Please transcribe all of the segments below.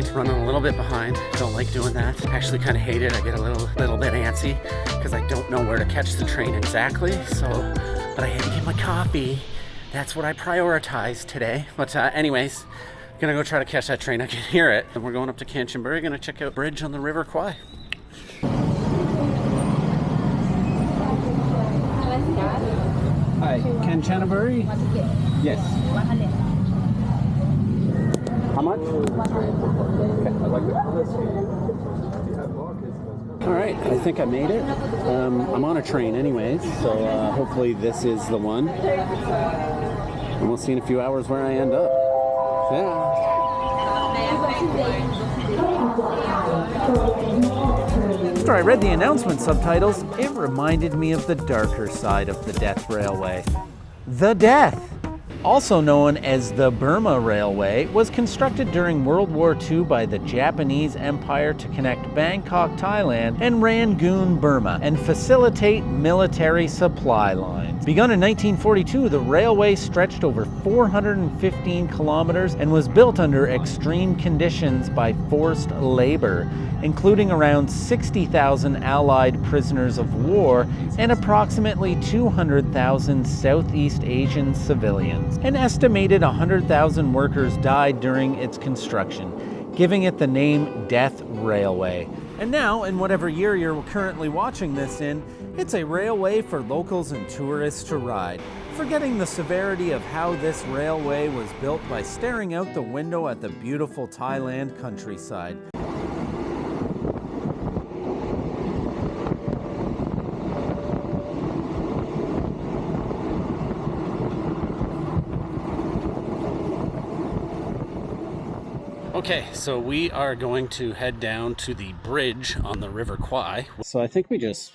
train. Running a little bit behind. Don't like doing that. Actually kind of hate it. I get a little bit antsy because I don't know where to catch the train exactly. But I had to get my coffee. That's what I prioritize today. But anyways, gonna go try to catch that train. I can hear it. And we're going up to Kanchanaburi. Gonna check out bridge on the River Kwai. Hi, Kanchanaburi? Yes. How much? All right, I think I made it. I'm on a train anyways, so hopefully this is the one. And we'll see in a few hours where I end up. Yeah. After I read the announcement subtitles, it reminded me of the darker side of the Death Railway. The Death, also known as the Burma Railway, was constructed during World War II by the Japanese Empire to connect Bangkok, Thailand and Rangoon, Burma, and facilitate military supply lines. Begun in 1942, the railway stretched over 415 kilometers and was built under extreme conditions by forced labor, including around 60,000 Allied prisoners of war and approximately 200,000 Southeast Asian civilians. An estimated 100,000 workers died during its construction, giving it the name Death Railway. And now, in whatever year you're currently watching this in, it's a railway for locals and tourists to ride, forgetting the severity of how this railway was built by staring out the window at the beautiful Thailand countryside. Okay, so we are going to head down to the bridge on the River Kwai. So I think we just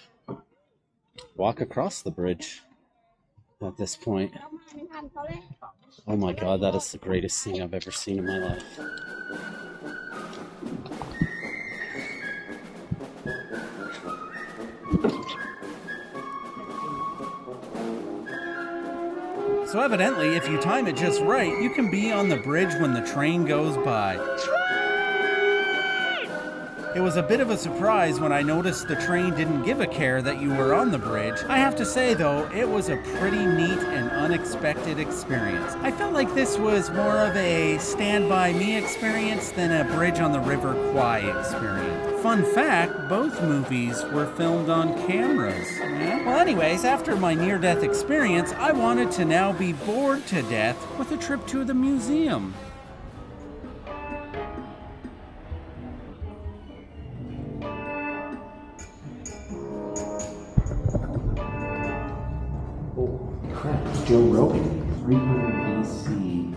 walk across the bridge at this point. Oh my god, that is the greatest thing I've ever seen in my life. So evidently, if you time it just right, you can be on the bridge when the train goes by. It was a bit of a surprise when I noticed the train didn't give a care that you were on the bridge. I have to say though, it was a pretty neat and unexpected experience. I felt like this was more of a Stand By Me experience than a Bridge on the River Kwai experience. Fun fact, both movies were filmed on cameras. Yeah? Well anyways, after my near-death experience, I wanted to now be bored to death with a trip to the museum. Oh crap, it's Joe Rogan, 300 BC.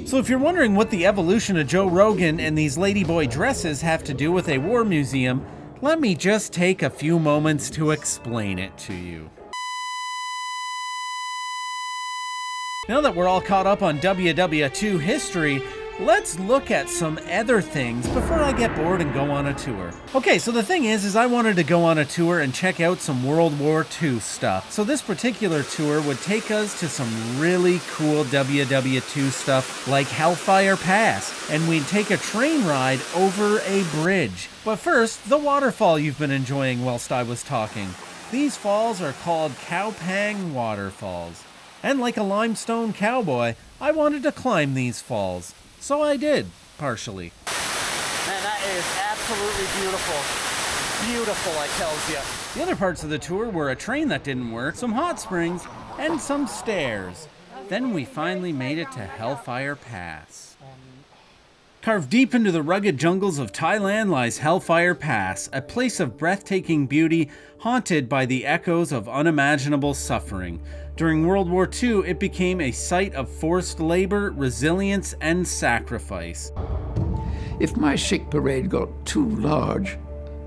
So if you're wondering what the evolution of Joe Rogan and these ladyboy dresses have to do with a war museum, let me just take a few moments to explain it to you. Now that we're all caught up on WW2 history, let's look at some other things before I get bored and go on a tour. Okay, so the thing is I wanted to go on a tour and check out some World War II stuff. So this particular tour would take us to some really cool WW2 stuff like Hellfire Pass, and we'd take a train ride over a bridge. But first, the waterfall you've been enjoying whilst I was talking. These falls are called Kaopang Waterfalls. And like a limestone cowboy, I wanted to climb these falls. So I did, partially. Man, that is absolutely beautiful. Beautiful, I tells ya. The other parts of the tour were a train that didn't work, some hot springs, and some stairs. Then we finally made it to Hellfire Pass. Carved deep into the rugged jungles of Thailand lies Hellfire Pass, a place of breathtaking beauty haunted by the echoes of unimaginable suffering. During World War II, it became a site of forced labor, resilience, and sacrifice. If my sick parade got too large,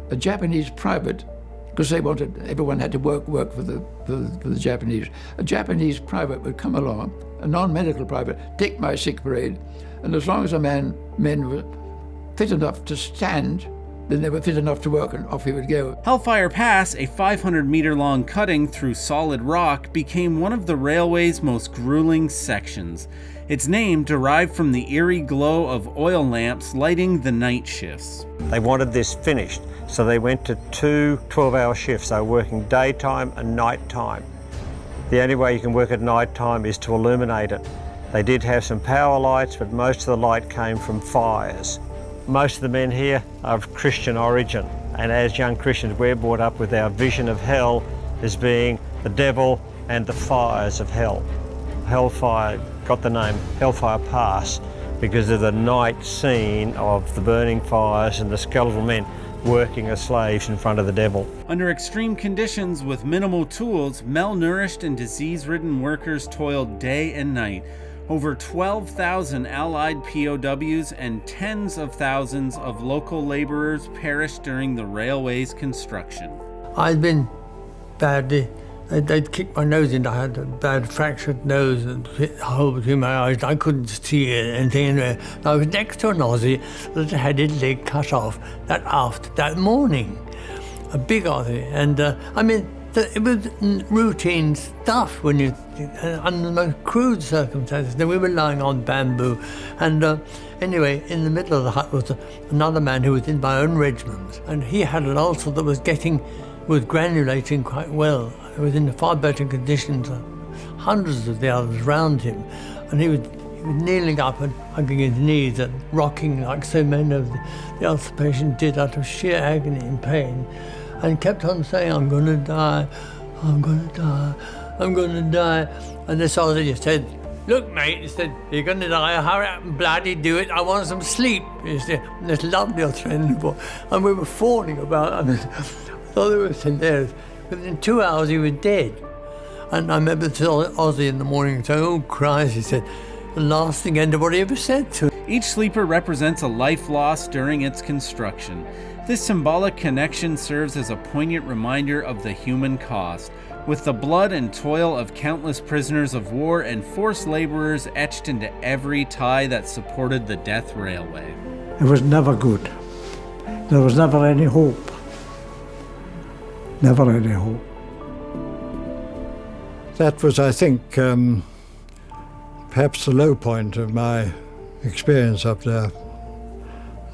a Japanese private, because they wanted, everyone had to work for the Japanese, a Japanese private would come along, a non-medical private, take my sick parade, and as long as men were fit enough to stand, Then they were fit enough to work, and off he would go. Hellfire Pass, a 500-meter-long cutting through solid rock, became one of the railway's most grueling sections. Its name derived from the eerie glow of oil lamps lighting the night shifts. They wanted this finished, so they went to 2 12-hour shifts. They were working daytime and nighttime. The only way you can work at nighttime is to illuminate it. They did have some power lights, but most of the light came from fires. Most of the men here are of Christian origin, and as young Christians we're brought up with our vision of hell as being the devil and the fires of hell. Hellfire got the name Hellfire Pass because of the night scene of the burning fires and the skeletal men working as slaves in front of the devil. Under extreme conditions with minimal tools, malnourished and disease-ridden workers toiled day and night. Over 12,000 Allied POWs and tens of thousands of local laborers perished during the railway's construction. I'd been badly, they'd kicked my nose in. I had a bad fractured nose and hit a hole between my eyes. I couldn't see anything anywhere. I was next to an Aussie that had his leg cut off that morning. A big Aussie. And it was routine stuff when you, under the most crude circumstances. Then we were lying on bamboo. And anyway, in the middle of the hut was another man who was in my own regiment. And he had an ulcer that was granulating quite well. He was in far better conditions than hundreds of the others around him. And he was kneeling up and hugging his knees and rocking like so many of the ulcer patients did out of sheer agony and pain. And kept on saying, I'm going to die, I'm going to die, I'm going to die. And this Aussie said, look, mate, he said, you're going to die, hurry up and bloody do it, I want some sleep. He said, this lovely Australian boy. And we were fawning about it. I thought they were hilarious. Within 2 hours, he was dead. And I remember this Aussie in the morning saying, oh, Christ, he said, the last thing anybody ever said to him. Each sleeper represents a life lost during its construction. This symbolic connection serves as a poignant reminder of the human cost, with the blood and toil of countless prisoners of war and forced laborers etched into every tie that supported the death railway. It was never good. There was never any hope. Never any hope. That was, I think, perhaps the low point of my experience up there.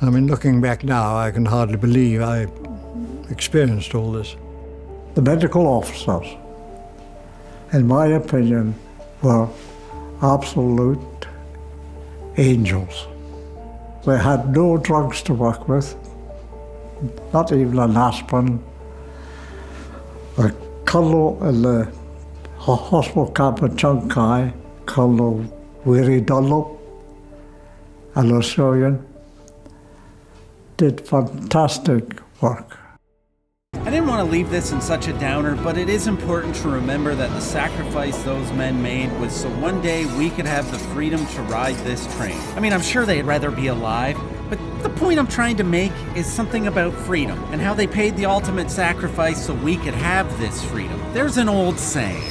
I mean, looking back now, I can hardly believe I experienced all this. The medical officers, in my opinion, were absolute angels. They had no drugs to work with, not even an aspirin. A colonel in the hospital camp in Chiang Colonel Weary Dunlop, an Australian, did fantastic work. I didn't want to leave this in such a downer, but it is important to remember that the sacrifice those men made was so one day we could have the freedom to ride this train. I mean, I'm sure they'd rather be alive, but the point I'm trying to make is something about freedom and how they paid the ultimate sacrifice so we could have this freedom. There's an old saying,